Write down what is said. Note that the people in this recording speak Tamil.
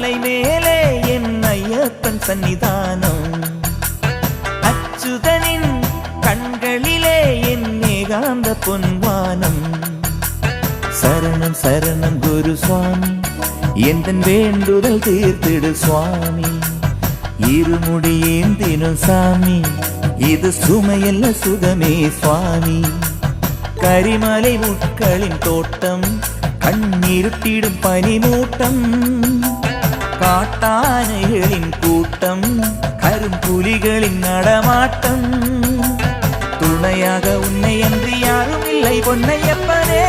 மலை மேலே என் ஐயப்பன் சன்னிதானம், அச்சுதனின் கண்களிலே என் ஏகாந்த பொன்வானம். சரணம் சரணம் குரு சுவாமி, எந்தன் வேண்டுதல் தீர்த்திடு சுவாமி. இருமுடி ஏந்தினும் சாமி, இது சுமையல்ல சுகமே சுவாமி. கரிமலை முட்களின் தோட்டம், கண்ணீருட்டிடும் பனிமூட்டம், காட்டானைகளின் கூட்டம், கரும்புலிகளின் நடமாட்டம். துணையாக உன்னை அன்றி யாரும் இல்லை பொன்னையப்பனே.